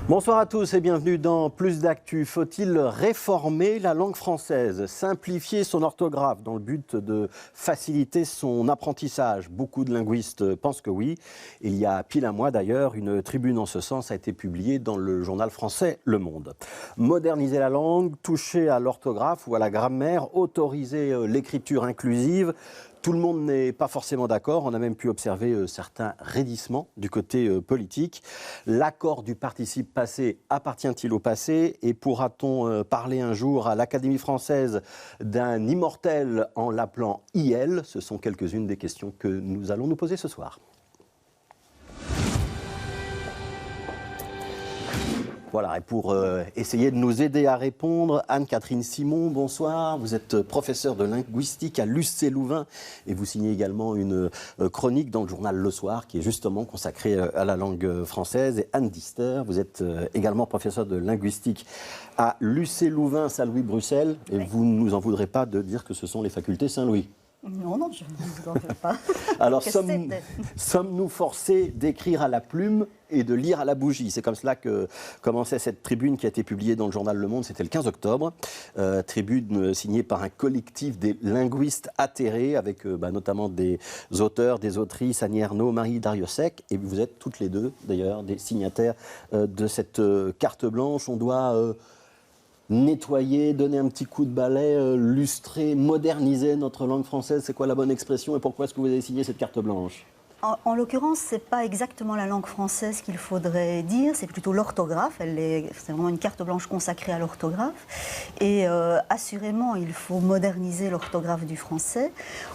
Bonsoir à tous et bienvenue dans Plus d'actu. Faut-il réformer la langue française, simplifier son orthographe dans le but de faciliter son apprentissage? Beaucoup de linguistes pensent que oui. Il y a pile un mois d'ailleurs, une tribune en ce sens a été publiée dans le journal français Le Monde. Moderniser la langue, toucher à l'orthographe ou à la grammaire, autoriser l'écriture inclusive. Tout le monde n'est pas forcément d'accord. On a même pu observer certains raidissements du côté politique. L'accord du participe passé appartient-il au passé? Et pourra-t-on parler un jour à l'Académie française d'un immortel en l'appelant IL? Ce sont quelques-unes des questions que nous allons nous poser ce soir. Voilà, et pour essayer de nous aider à répondre, Anne-Catherine Simon, bonsoir. Vous êtes professeure de linguistique à l'UC Louvain et vous signez également une chronique dans le journal Le Soir qui est justement consacrée à la langue française. Et Anne Dister, vous êtes également professeure de linguistique à l'UC Louvain, Saint-Louis-Bruxelles. Et vous ne nous en voudrez pas de dire que ce sont les facultés Saint-Louis? Non, je ne vous en veux pas. Alors, sommes-nous forcés d'écrire à la plume et de lire à la bougie? C'est comme cela que commençait cette tribune qui a été publiée dans le journal Le Monde, c'était le 15 octobre. Tribune signée par un collectif des linguistes atterrés, avec notamment des auteurs, des autrices, Annie Ernaux, Marie Dariussec. Et vous êtes toutes les deux, d'ailleurs, des signataires de cette carte blanche. On doit nettoyer, donner un petit coup de balai, lustrer, moderniser notre langue française. C'est quoi la bonne expression et pourquoi est-ce que vous avez signé cette carte blanche? En l'occurrence, ce n'est pas exactement la langue française qu'il faudrait dire, c'est plutôt l'orthographe. C'est vraiment une carte blanche consacrée à l'orthographe. Et assurément, il faut moderniser l'orthographe du français.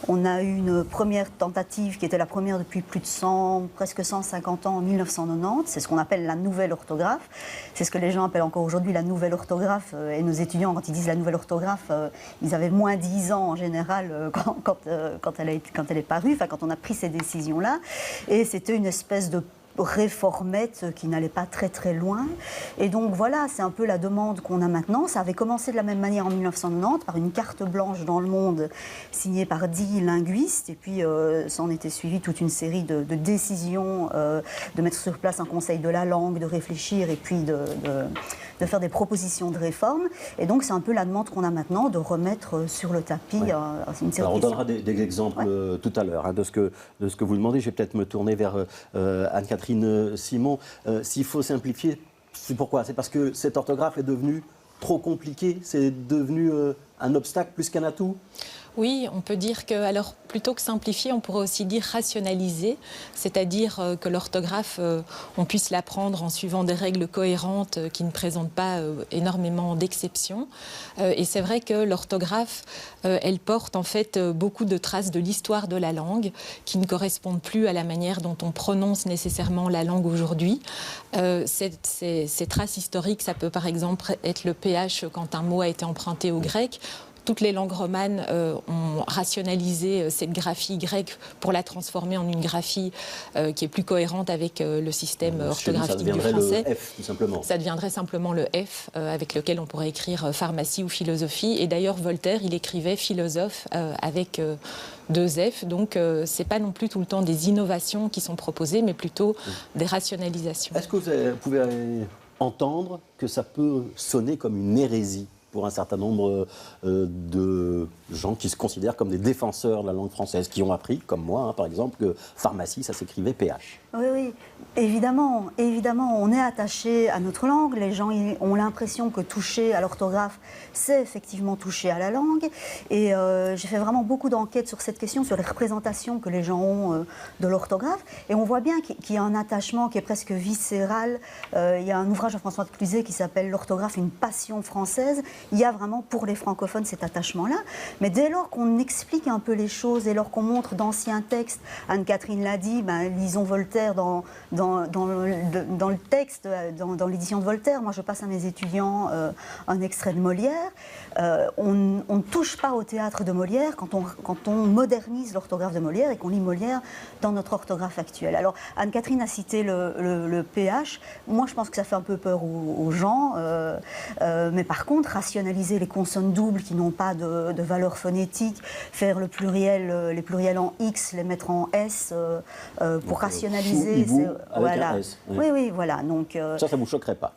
On a eu une première tentative qui était la première depuis plus de presque 150 ans, en 1990. C'est ce qu'on appelle la nouvelle orthographe. C'est ce que les gens appellent encore aujourd'hui la nouvelle orthographe. Et nos étudiants, quand ils disent la nouvelle orthographe, ils avaient moins 10 ans en général quand elle est parue, enfin quand on a pris ces décisions-là. Et c'était une espèce de réformette qui n'allait pas très très loin. Et donc voilà, c'est un peu la demande qu'on a maintenant. Ça avait commencé de la même manière en 1990 par une carte blanche dans Le Monde signée par 10 linguistes. Et puis ça en était suivi toute une série de décisions, de mettre sur place un conseil de la langue, de réfléchir et puis de faire des propositions de réforme. Et donc c'est un peu la demande qu'on a maintenant de remettre sur le tapis une série. Alors on donnera des exemples tout à l'heure de ce que vous demandez. Je vais peut-être me tourner vers Anne-Catherine Simon. S'il faut simplifier, c'est pourquoi? C'est parce que cette orthographe est devenue trop compliquée? C'est devenu un obstacle plus qu'un atout? Oui, on peut dire que, alors plutôt que simplifier, on pourrait aussi dire rationaliser, c'est-à-dire que l'orthographe, on puisse l'apprendre en suivant des règles cohérentes qui ne présentent pas énormément d'exceptions. Et c'est vrai que l'orthographe, elle porte en fait beaucoup de traces de l'histoire de la langue qui ne correspondent plus à la manière dont on prononce nécessairement la langue aujourd'hui. Ces traces historiques, ça peut par exemple être le PH quand un mot a été emprunté au grec. Toutes les langues romanes ont rationalisé cette graphie grecque pour la transformer en une graphie qui est plus cohérente avec le système orthographique du français. Ça deviendrait le F, tout simplement. Ça deviendrait simplement le F, avec lequel on pourrait écrire pharmacie ou philosophie. Et d'ailleurs, Voltaire, il écrivait philosophe avec 2 F. Donc, ce n'est pas non plus tout le temps des innovations qui sont proposées, mais plutôt des rationalisations. Est-ce que vous pouvez entendre que ça peut sonner comme une hérésie pour un certain nombre de gens qui se considèrent comme des défenseurs de la langue française, qui ont appris, comme moi, par exemple, que pharmacie, ça s'écrivait PH. Oui, évidemment, on est attaché à notre langue. Les gens ont l'impression que toucher à l'orthographe, c'est effectivement toucher à la langue. Et j'ai fait vraiment beaucoup d'enquêtes sur cette question, sur les représentations que les gens ont de l'orthographe. Et on voit bien qu'il y a un attachement qui est presque viscéral. Il y a un ouvrage de François de Cluzet qui s'appelle « L'orthographe, une passion française ». Il y a vraiment pour les francophones cet attachement-là. Mais dès lors qu'on explique un peu les choses, dès lors qu'on montre d'anciens textes, Anne-Catherine l'a dit, lisons Voltaire dans Dans le texte, dans l'édition de Voltaire, moi je passe à mes étudiants un extrait de Molière. On ne touche pas au théâtre de Molière quand on modernise l'orthographe de Molière et qu'on lit Molière dans notre orthographe actuelle. Alors Anne-Catherine a cité le PH. Moi je pense que ça fait un peu peur aux gens, mais par contre rationaliser les consonnes doubles qui n'ont pas de valeur phonétique, faire les pluriels en X, les mettre en S pour rationaliser. Voilà. S, oui, voilà. Donc, ça ne vous choquerait pas?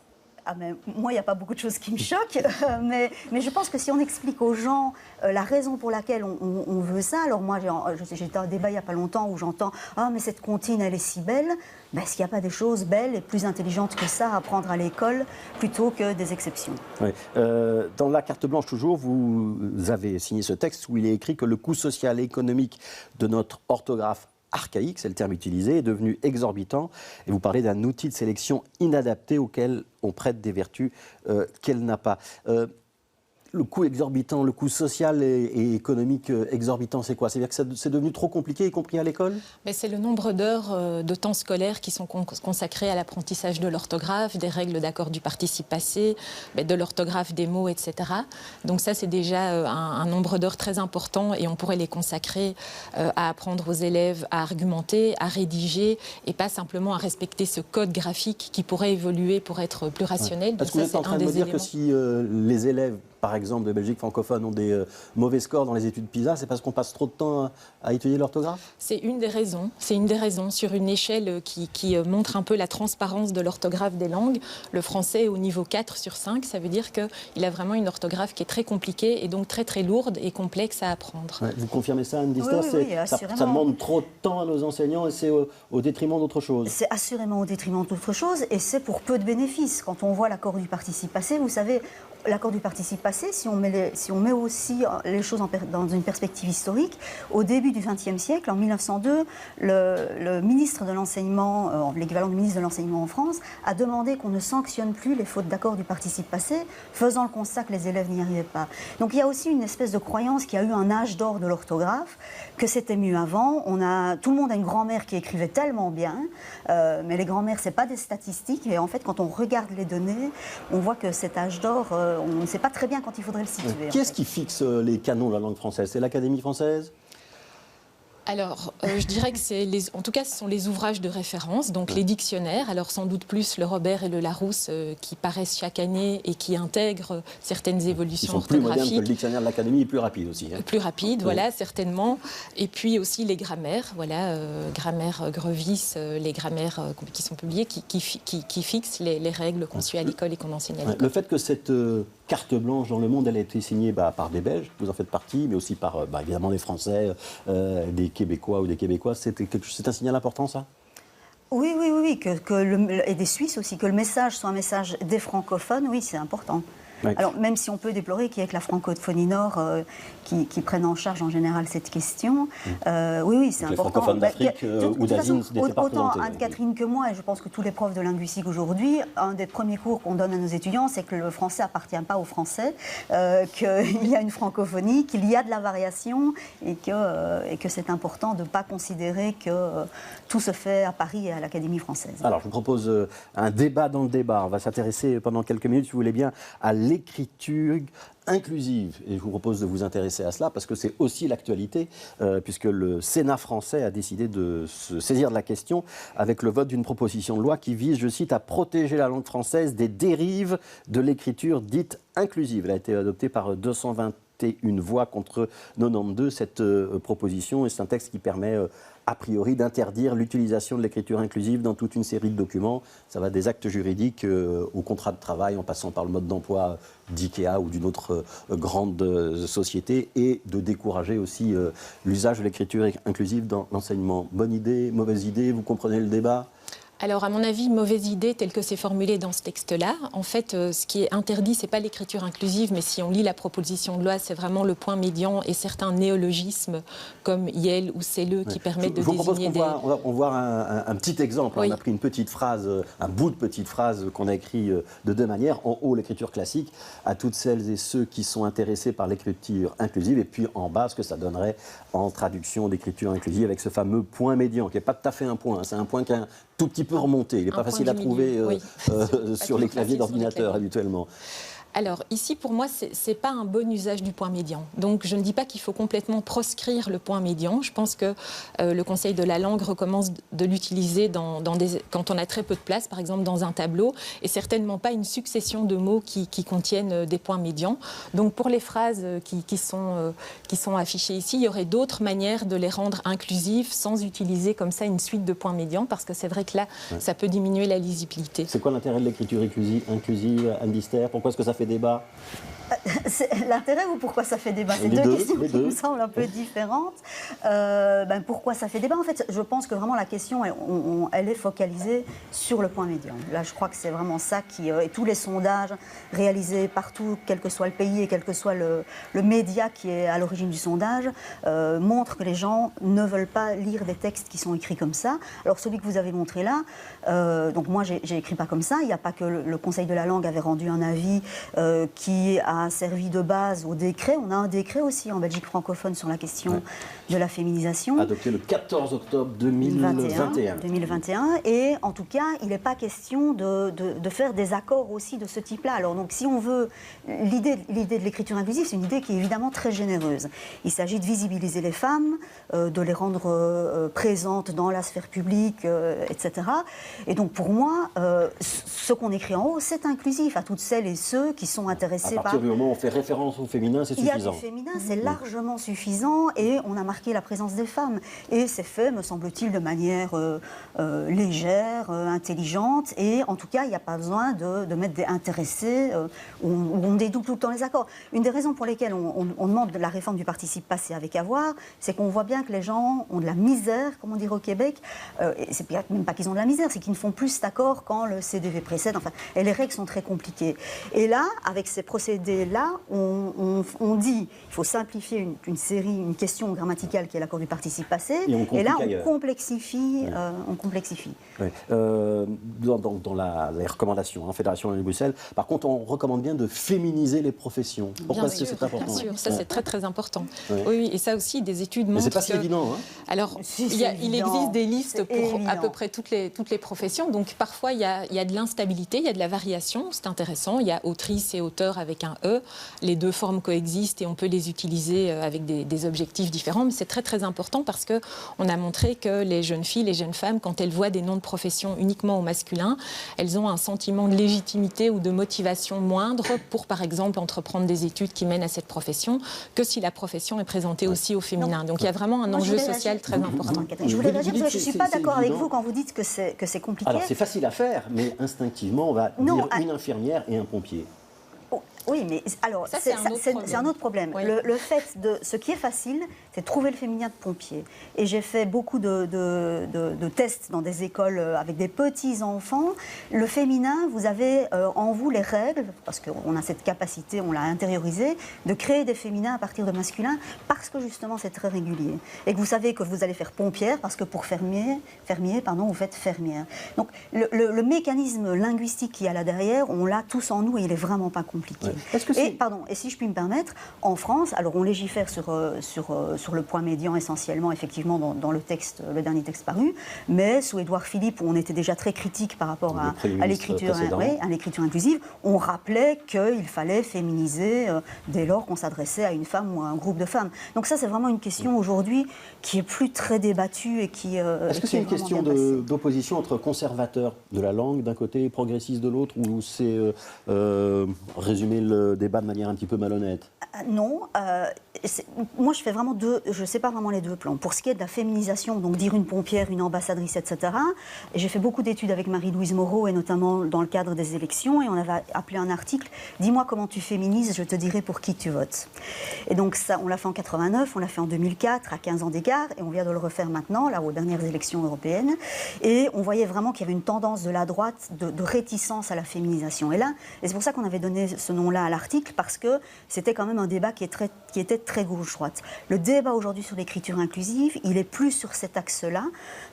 Mais moi, il n'y a pas beaucoup de choses qui me choquent, mais je pense que si on explique aux gens la raison pour laquelle on veut ça, alors moi j'étais à un débat il n'y a pas longtemps où j'entends « Ah mais cette comptine elle est si belle », ben, est-ce qu'il n'y a pas des choses belles et plus intelligentes que ça à apprendre à l'école plutôt que des exceptions? Oui. Dans la carte blanche toujours, vous avez signé ce texte où il est écrit que le coût social et économique de notre orthographe archaïque, c'est le terme utilisé, est devenu exorbitant. Et vous parlez d'un outil de sélection inadapté auquel on prête des vertus qu'elle n'a pas. Le coût exorbitant, le coût social et économique exorbitant, c'est quoi? C'est-à-dire que c'est devenu trop compliqué, y compris à l'école? C'est le nombre d'heures de temps scolaire qui sont consacrées à l'apprentissage de l'orthographe, des règles d'accord du participe passé, de l'orthographe des mots, etc. Donc ça, c'est déjà un nombre d'heures très important et on pourrait les consacrer à apprendre aux élèves à argumenter, à rédiger et pas simplement à respecter ce code graphique qui pourrait évoluer pour être plus rationnel. Est-ce que vous êtes en train de me dire que si les élèves, par exemple, de Belgique francophone ont des mauvais scores dans les études PISA, c'est parce qu'on passe trop de temps à étudier l'orthographe? C'est une des raisons. C'est une des raisons. Sur une échelle qui montre un peu la transparence de l'orthographe des langues, le français est au niveau 4 sur 5. Ça veut dire qu'il a vraiment une orthographe qui est très compliquée et donc très très lourde et complexe à apprendre. Ouais, vous confirmez ça, Anne Dister? Oui, ça demande trop de temps à nos enseignants et c'est au détriment d'autre chose? C'est assurément au détriment d'autre chose et c'est pour peu de bénéfices. Quand on voit l'accord du participe passé, vous savez, l'accord du participe passé, si on met aussi les choses dans une perspective historique, au début du XXe siècle, en 1902, le ministre de l'enseignement, l'équivalent du ministre de l'enseignement en France, a demandé qu'on ne sanctionne plus les fautes d'accord du participe passé, faisant le constat que les élèves n'y arrivaient pas. Donc il y a aussi une espèce de croyance qu'il y a eu un âge d'or de l'orthographe, que c'était mieux avant. Tout le monde a une grand-mère qui écrivait tellement bien, mais les grand-mères, c'est pas des statistiques. Et en fait, quand on regarde les données, on voit que cet âge d'or, on ne sait pas très bien quand il faudrait le situer. Qui est-ce qui fixe les canons de la langue française? C'est l'Académie française? Alors, je dirais que en tout cas, ce sont les ouvrages de référence, donc les dictionnaires, alors sans doute plus le Robert et le Larousse qui paraissent chaque année et qui intègrent certaines évolutions orthographiques. Ils sont plus modernes que le dictionnaire de l'Académie et plus rapide aussi. Hein. Plus rapide, voilà, certainement. Et puis aussi les grammaires, voilà, grammaire Grevis, les grammaires qui sont publiées, qui fixent les règles qu'on suit à l'école et qu'on enseigne à l'école. Le fait que cette carte blanche dans le monde, elle a été signée par des Belges, vous en faites partie, mais aussi par évidemment des Français, des Québécois ou des Québécois, c'est un signal important, ça? Oui, et des Suisses aussi, que le message soit un message des francophones, oui, c'est important. Oui. Alors, même si on peut déplorer qu'il y ait que la francophonie nord qui prenne en charge en général cette question, oui, c'est important. Les francophones d'Afrique ou d'Asie, autant Anne-Catherine que moi, et je pense que tous les profs de linguistique aujourd'hui, un des premiers cours qu'on donne à nos étudiants, c'est que le français appartient pas aux Français, qu'il y a une francophonie, qu'il y a de la variation, et que c'est important de ne pas considérer que tout se fait à Paris et à l'Académie française. Alors, je vous propose un débat dans le débat. On va s'intéresser pendant quelques minutes, si vous voulez bien, à l'écriture inclusive. Et je vous propose de vous intéresser à cela parce que c'est aussi l'actualité, puisque le Sénat français a décidé de se saisir de la question avec le vote d'une proposition de loi qui vise, je cite, à protéger la langue française des dérives de l'écriture dite inclusive. Elle a été adoptée par 221 voix contre 92, cette proposition, et c'est un texte qui permet a priori d'interdire l'utilisation de l'écriture inclusive dans toute une série de documents. Ça va des actes juridiques au contrat de travail en passant par le mode d'emploi d'IKEA ou d'une autre grande société, et de décourager aussi l'usage de l'écriture inclusive dans l'enseignement. Bonne idée, mauvaise idée, vous comprenez le débat ? Alors, à mon avis, mauvaise idée telle que c'est formulé dans ce texte-là. En fait, ce qui est interdit, ce n'est pas l'écriture inclusive, mais si on lit la proposition de loi, c'est vraiment le point médian et certains néologismes comme yel ou celleux qui permettent de désigner des... On va voir un petit exemple. Oui. On a pris une petite phrase, un bout de petite phrase qu'on a écrit de deux manières. En haut, l'écriture classique, à toutes celles et ceux qui sont intéressés par l'écriture inclusive. Et puis en bas, ce que ça donnerait en traduction d'écriture inclusive avec ce fameux point médian, qui n'est pas tout à fait un point. C'est un point qui tout petit peu remonté. Il n'est pas facile à trouver sur les claviers d'ordinateur habituellement. Alors ici, pour moi, ce n'est pas un bon usage du point médian. Donc je ne dis pas qu'il faut complètement proscrire le point médian. Je pense que le Conseil de la langue recommence de l'utiliser quand on a très peu de place, par exemple dans un tableau, et certainement pas une succession de mots qui contiennent des points médians. Donc pour les phrases qui sont affichées ici, il y aurait d'autres manières de les rendre inclusives sans utiliser comme ça une suite de points médians, parce que c'est vrai que là, ça peut diminuer la lisibilité. C'est quoi l'intérêt de l'écriture inclusive, Anne Dister? Pourquoi est-ce que ça fait débat? L'intérêt ou pourquoi ça fait débat? C'est deux questions qui me semblent un peu différentes. Pourquoi ça fait débat? En fait, je pense que vraiment la question, elle est focalisée sur le point médian. Là, je crois que c'est vraiment ça qui... et tous les sondages réalisés partout, quel que soit le pays et quel que soit le média qui est à l'origine du sondage, montrent que les gens ne veulent pas lire des textes qui sont écrits comme ça. Alors, celui que vous avez montré là, donc moi, j'ai écrit pas comme ça. Il n'y a pas que le Conseil de la langue avait rendu un avis qui a servi de base au décret. On a un décret aussi en Belgique francophone sur la question de la féminisation. Adopté le 14 octobre 2021. Et en tout cas, il n'est pas question de faire des accords aussi de ce type-là. Alors donc, si on veut... L'idée de l'écriture inclusive, c'est une idée qui est évidemment très généreuse. Il s'agit de visibiliser les femmes, de les rendre présentes dans la sphère publique, etc. Et donc pour moi, ce qu'on écrit en haut, c'est inclusif à toutes celles et ceux qui sont intéressés par... À partir du moment où on fait référence au féminin, c'est suffisant. Il y a du féminin, c'est largement suffisant, et on a marqué la présence des femmes. Et c'est fait, me semble-t-il, de manière légère, intelligente, et en tout cas, il n'y a pas besoin de mettre des intéressés où on dédouble tout le temps les accords. Une des raisons pour lesquelles on demande de la réforme du participe passé avec avoir, c'est qu'on voit bien que les gens ont de la misère, comme on dit au Québec, et c'est même pas qu'ils ont de la misère, c'est qu'ils ne font plus cet accord quand le CDV précède, enfin, et les règles sont très compliquées. Et là, avec ces procédés-là, on dit il faut simplifier une question grammaticale qui est l'accord du participe passé, et là on complexifie. Oui. Dans les recommandations, Fédération de Bruxelles, par contre, on recommande bien de féminiser les professions. Pourquoi est-ce que c'est important? Bien sûr, ça c'est très très important. Oui, et ça aussi, des études montrent. Mais c'est pas si évident. Alors, il existe des listes pour à peu près toutes les professions. Donc parfois, il y a de l'instabilité, il y a de la variation, c'est intéressant. Il y a autrice et auteur avec un E. Les deux formes coexistent et on peut les utiliser avec des objectifs différents. Mais c'est très très important parce qu'on a montré que les jeunes filles, les jeunes femmes, quand elles voient des noms de profession uniquement au masculin, elles ont un sentiment de légitimité ou de motivation moindre pour, par exemple, entreprendre des études qui mènent à cette profession que si la profession est présentée aussi au féminin. Donc il y a vraiment un enjeu social très important. Je voulais réagir parce que je ne suis pas d'accord avec vous quand vous dites que c'est compliqué. Alors c'est facile à faire, mais instinctivement, on va dire une infirmière et un pompier. Oui, mais alors, c'est un autre problème. Oui. Le fait de... Ce qui est facile, c'est de trouver le féminin de pompier. Et j'ai fait beaucoup de tests dans des écoles avec des petits-enfants. Le féminin, vous avez en vous les règles, parce qu'on a cette capacité, on l'a intériorisé, de créer des féminins à partir de masculins, parce que justement, c'est très régulier. Et que vous savez que vous allez faire pompière, parce que pour fermier, vous faites fermière. Donc, le mécanisme linguistique qu'il y a là derrière, on l'a tous en nous et il n'est vraiment pas compliqué. Ouais. Et si je puis me permettre, en France, alors on légifère sur le point médian essentiellement, effectivement, dans le dernier texte paru, mais sous Édouard Philippe, où on était déjà très critique par rapport à l'écriture inclusive, on rappelait qu'il fallait féminiser dès lors qu'on s'adressait à une femme ou à un groupe de femmes. Donc ça, c'est vraiment une question aujourd'hui qui est plus très débattue et qui est-ce que c'est une question d'opposition entre conservateurs de la langue d'un côté et progressistes de l'autre, ou c'est résumer le débat de manière un petit peu malhonnête? Non. Moi, je sépare vraiment les deux plans. Pour ce qui est de la féminisation, donc dire une pompière, une ambassadrice, etc., j'ai fait beaucoup d'études avec Marie-Louise Moreau, et notamment dans le cadre des élections, et on avait appelé un article « Dis-moi comment tu féminises, je te dirai pour qui tu votes ». Et donc ça, on l'a fait en 89, on l'a fait en 2004, à 15 ans d'écart, et on vient de le refaire maintenant, là, aux dernières élections européennes, et on voyait vraiment qu'il y avait une tendance de la droite de réticence à la féminisation. Et c'est pour ça qu'on avait donné ce nom-là à l'article, parce que c'était quand même un débat qui était très gauche-droite. Le débat aujourd'hui sur l'écriture inclusive, il est plus sur cet axe-là,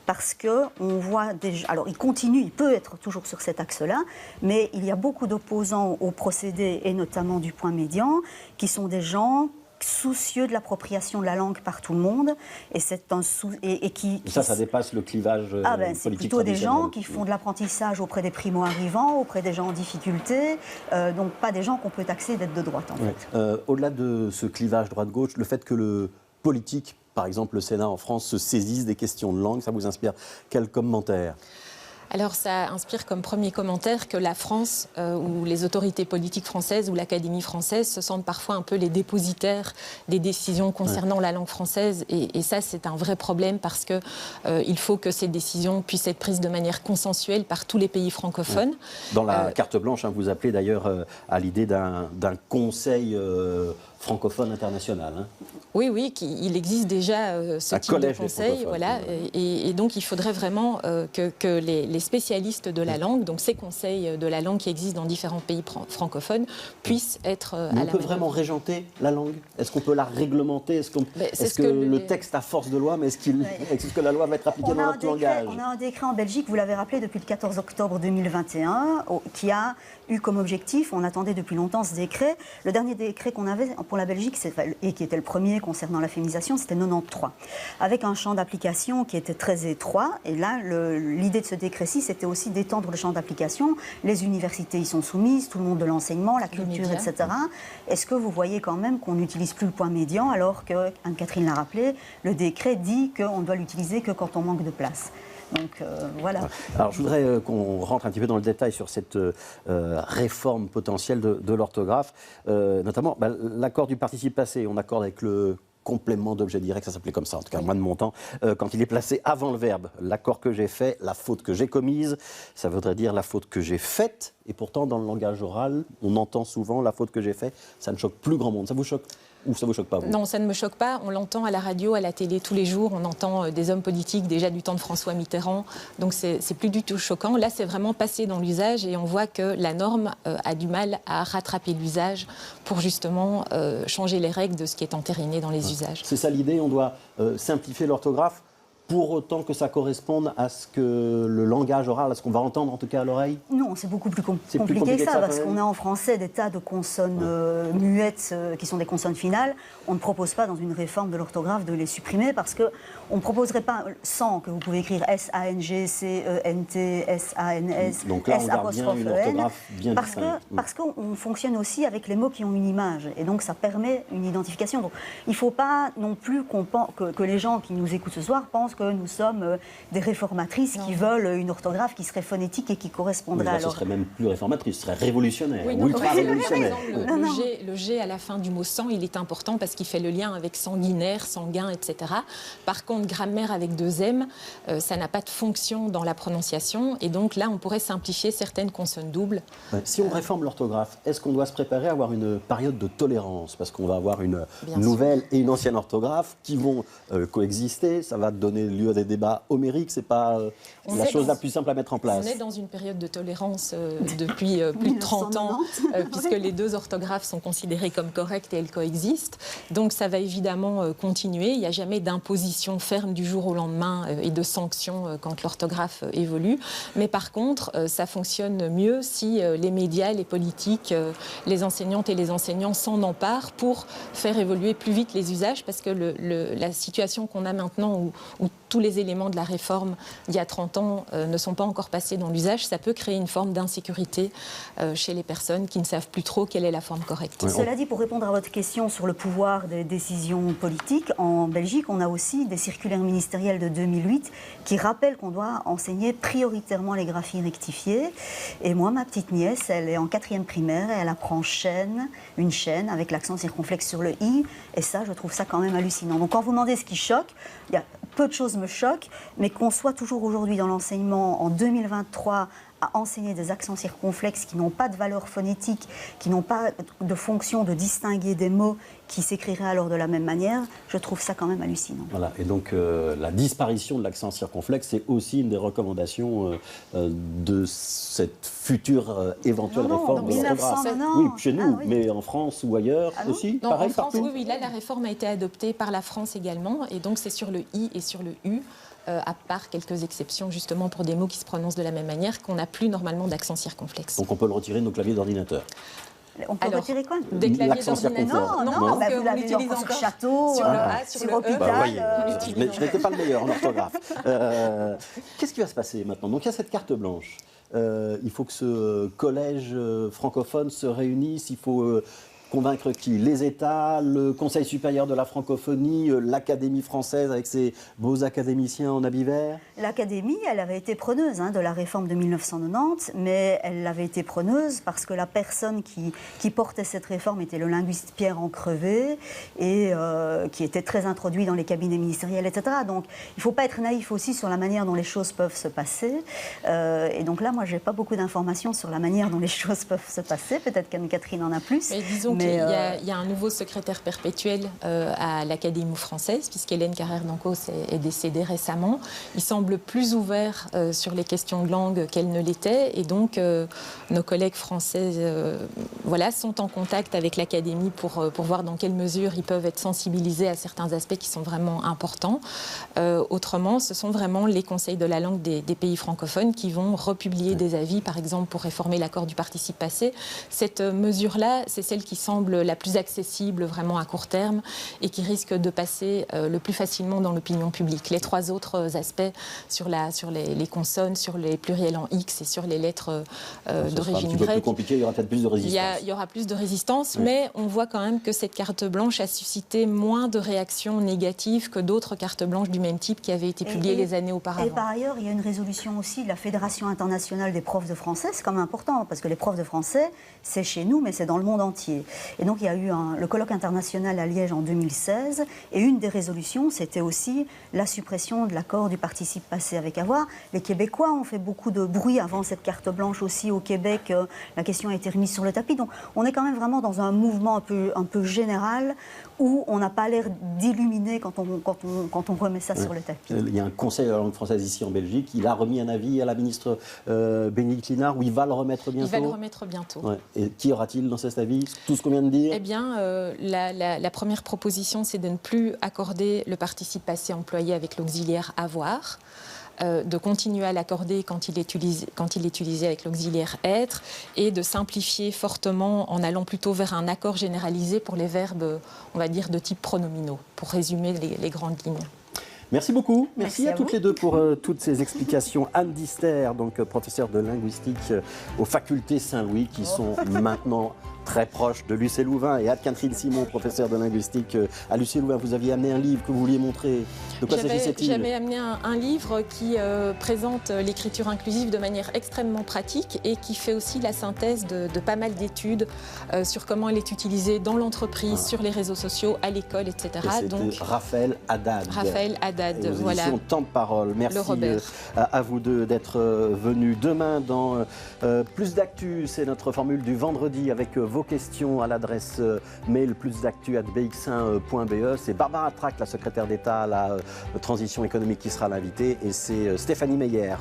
parce qu'on voit déjà... Alors, il peut être toujours sur cet axe-là, mais il y a beaucoup d'opposants au procédé, et notamment du point médian, qui sont des gens soucieux de l'appropriation de la langue par tout le monde. Et c'est un ça dépasse le clivage politique. C'est plutôt des gens qui font de l'apprentissage auprès des primo-arrivants, auprès des gens en difficulté, donc pas des gens qu'on peut taxer d'être de droite, en fait. Au-delà de ce clivage droite-gauche, le fait que le politique, par exemple le Sénat en France, se saisisse des questions de langue, ça vous inspire quel commentaire ? Alors ça inspire comme premier commentaire que la France, ou les autorités politiques françaises ou l'Académie française se sentent parfois un peu les dépositaires des décisions concernant la langue française. Et ça, c'est un vrai problème parce qu'il faut que ces décisions puissent être prises de manière consensuelle par tous les pays francophones. Dans la carte blanche, vous appelez d'ailleurs à l'idée d'un conseil francophone international. Oui, il existe déjà ce type de conseil. Voilà, et donc il faudrait vraiment que les spécialistes de la langue, donc ces conseils de la langue qui existent dans différents pays francophones, puissent être à la on peut vraiment régenter la langue ? Est-ce qu'on peut la réglementer ? Est-ce que le texte a force de loi, mais est-ce que la loi va être appliquée dans notre langage ? On a un décret en Belgique, vous l'avez rappelé, depuis le 14 octobre 2021, qui a eu comme objectif, on attendait depuis longtemps ce décret, le dernier décret qu'on avait pour la Belgique, et qui était le premier concernant la féminisation, c'était 93, avec un champ d'application qui était très étroit. Et là, l'idée de ce décret-ci, c'était aussi d'étendre le champ d'application. Les universités y sont soumises, tout le monde de l'enseignement, la culture, etc. Est-ce que vous voyez quand même qu'on n'utilise plus le point médian, alors que, Anne-Catherine l'a rappelé, le décret dit qu'on ne doit l'utiliser que quand on manque de place ? Donc voilà. Alors je voudrais qu'on rentre un petit peu dans le détail sur cette réforme potentielle de l'orthographe, notamment l'accord du participe passé. On accorde avec le complément d'objet direct, ça s'appelait comme ça, en tout cas moi de mon temps, quand il est placé avant le verbe. L'accord que j'ai fait, la faute que j'ai commise, ça voudrait dire la faute que j'ai faite. Et pourtant, dans le langage oral, on entend souvent la faute que j'ai faite. Ça ne choque plus grand monde. Ça vous choque ? Ou ça ne vous choque pas, vous ? Non, ça ne me choque pas. On l'entend à la radio, à la télé tous les jours. On entend des hommes politiques déjà du temps de François Mitterrand. Donc c'est plus du tout choquant. Là, c'est vraiment passé dans l'usage et on voit que la norme a du mal à rattraper l'usage pour justement changer les règles de ce qui est entériné dans les usages. C'est ça l'idée, on doit simplifier l'orthographe pour autant que ça corresponde à ce que le langage oral, à ce qu'on va entendre en tout cas à l'oreille ? Non, c'est beaucoup plus compliqué que ça, parce qu'on a en français des tas de consonnes muettes qui sont des consonnes finales. On ne propose pas dans une réforme de l'orthographe de les supprimer parce qu'on ne proposerait pas sans que vous pouvez écrire S-A-N-G-C-E-N-T, S-A-N-S, S'-E-N, parce qu'on fonctionne aussi avec les mots qui ont une image et donc ça permet une identification. Donc il ne faut pas non plus que les gens qui nous écoutent ce soir pensent que nous sommes des réformatrices qui veulent une orthographe qui serait phonétique et qui correspondrait à ce serait même plus réformatrice, ce serait révolutionnaire, ultra-révolutionnaire. Le G à la fin du mot sang, il est important parce qu'il fait le lien avec sanguinaire, sanguin, etc. Par contre, grammaire avec 2 M, ça n'a pas de fonction dans la prononciation et donc là, on pourrait simplifier certaines consonnes doubles. Si on réforme l'orthographe, est-ce qu'on doit se préparer à avoir une période de tolérance ? Parce qu'on va avoir une nouvelle et une ancienne orthographe qui vont coexister, ça va donner lieu à des débats homériques, c'est pas la chose la plus simple à mettre en place. On est dans une période de tolérance depuis plus de 30 ans, puisque les 2 orthographes sont considérées comme correctes et elles coexistent. Donc ça va évidemment continuer. Il n'y a jamais d'imposition ferme du jour au lendemain et de sanctions quand l'orthographe évolue. Mais par contre, ça fonctionne mieux si les médias, les politiques, les enseignantes et les enseignants s'en emparent pour faire évoluer plus vite les usages, parce que la situation qu'on a maintenant où tous les éléments de la réforme d'il y a 30 ans ne sont pas encore passés dans l'usage, ça peut créer une forme d'insécurité chez les personnes qui ne savent plus trop quelle est la forme correcte. Cela dit, pour répondre à votre question sur le pouvoir des décisions politiques, en Belgique, on a aussi des circulaires ministérielles de 2008 qui rappellent qu'on doit enseigner prioritairement les graphies rectifiées. Et moi, ma petite nièce, elle est en 4e primaire et elle apprend une chaîne avec l'accent circonflexe sur le i. Et ça, je trouve ça quand même hallucinant. Donc quand vous demandez ce qui choque, il y a peu de choses me choquent, mais qu'on soit toujours aujourd'hui dans l'enseignement en 2023 à enseigner des accents circonflexes qui n'ont pas de valeur phonétique, qui n'ont pas de fonction de distinguer des mots qui s'écriraient alors de la même manière, je trouve ça quand même hallucinant. Voilà, et donc la disparition de l'accent circonflexe, c'est aussi une des recommandations de cette future éventuelle réforme de l'orthographe. Oui, chez nous, mais en France ou ailleurs aussi, non, pareil en France, partout. Oui, là la réforme a été adoptée par la France également, et donc c'est sur le i et sur le u. À part quelques exceptions, justement, pour des mots qui se prononcent de la même manière, qu'on n'a plus normalement d'accent circonflexe. Donc on peut le retirer de nos claviers d'ordinateur. On peut retirer quoi? Des claviers L'accent d'ordinateur. Non, bah, vous on l'avez l'utilise sur encore château, sur le A, sur le hôpital. E. Bah, voyez, on je n'étais pas le meilleur en orthographe. Qu'est-ce qui va se passer maintenant? Donc il y a cette carte blanche. Il faut que ce collège francophone se réunisse. Il faut convaincre qui? Les États, le Conseil supérieur de la francophonie, l'Académie française avec ses beaux académiciens en habit vert? L'Académie, elle avait été preneuse de la réforme de 1990, mais elle avait été preneuse parce que la personne qui portait cette réforme était le linguiste Pierre Ancrevet et qui était très introduit dans les cabinets ministériels, etc. Donc il ne faut pas être naïf aussi sur la manière dont les choses peuvent se passer. Et donc là, moi, je n'ai pas beaucoup d'informations sur la manière dont les choses peuvent se passer. Peut-être qu'Anne-Catherine en a plus. Mais disons qu'il y a un nouveau secrétaire perpétuel à l'Académie française, puisqu'Hélène Carrère-Dancos est décédée récemment. Il semble plus ouvert sur les questions de langue qu'elle ne l'était. Et donc, nos collègues français sont en contact avec l'Académie pour voir dans quelle mesure ils peuvent être sensibilisés à certains aspects qui sont vraiment importants. Autrement, ce sont vraiment les conseils de la langue des pays francophones qui vont republier des avis, par exemple, pour réformer l'accord du participe passé. Cette mesure-là, c'est celle qui semble la plus accessible vraiment à court terme et qui risque de passer le plus facilement dans l'opinion publique. Les trois autres aspects sur les consonnes, sur les pluriels en X et sur les lettres d'origine grecque, un petit peu plus compliqué, il y aura peut-être plus de résistance. Il y aura plus de résistance, mais on voit quand même que cette carte blanche a suscité moins de réactions négatives que d'autres cartes blanches du même type qui avaient été publiées les années auparavant. Et par ailleurs, il y a une résolution aussi de la Fédération internationale des profs de français, c'est quand même important, parce que les profs de français, c'est chez nous, mais c'est dans le monde entier. Et donc, il y a eu le colloque international à Liège en 2016, et une des résolutions, c'était aussi la suppression de l'accord du participe passé avec avoir. Les Québécois ont fait beaucoup de bruit avant cette carte blanche aussi au Québec. La question a été remise sur le tapis. Donc, on est quand même vraiment dans un mouvement un peu général où on n'a pas l'air d'illuminer quand on remet ça sur le tapis. Il y a un conseil de la langue française ici en Belgique. Il a remis un avis à la ministre Bénédicte Linard, où il va le remettre bientôt. Il va le remettre bientôt. Ouais. Et qui aura-t-il dans cet avis? Tout ce qu'on vient de dire? Eh bien, la première proposition, c'est de ne plus accorder le participe passé employé avec l'auxiliaire avoir. De continuer à l'accorder quand il est utilisé avec l'auxiliaire être et de simplifier fortement en allant plutôt vers un accord généralisé pour les verbes, on va dire, de type pronominaux, pour résumer les grandes lignes. Merci beaucoup. Merci à vous. toutes les deux pour toutes ces explications. Anne Dister, donc professeure de linguistique aux facultés Saint-Louis, qui sont maintenant très proches de Lucé Louvain, et Anne-Catherine Simon, professeure de linguistique à Lucé Louvain. Vous aviez amené un livre que vous vouliez montrer. De quoi s'agissait-il? J'avais amené un livre qui présente l'écriture inclusive de manière extrêmement pratique et qui fait aussi la synthèse de pas mal d'études sur comment elle est utilisée dans l'entreprise, sur les réseaux sociaux, à l'école, etc. Donc Raphaël Haddad. Raphaël Haddad, voilà. Temps de parole. Merci à vous deux d'être venus. Demain, dans Plus d'actu, c'est notre formule du vendredi avec vos questions à l'adresse mail plusdactu@bx1.be. C'est Barbara Trac, la secrétaire d'État à la transition économique, qui sera l'invitée, et c'est Stéphanie Meyer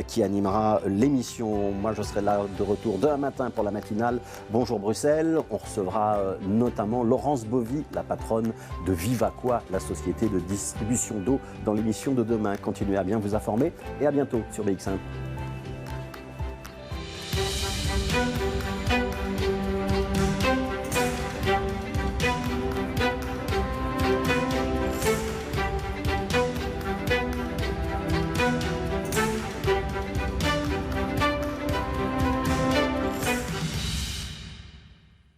qui animera l'émission. Moi, je serai là de retour demain matin pour la matinale. Bonjour Bruxelles. On recevra notamment Laurence Bovy, la patronne de Vivaqua, la société de distribution d'eau, dans l'émission de demain. Continuez à bien vous informer et à bientôt sur BX1.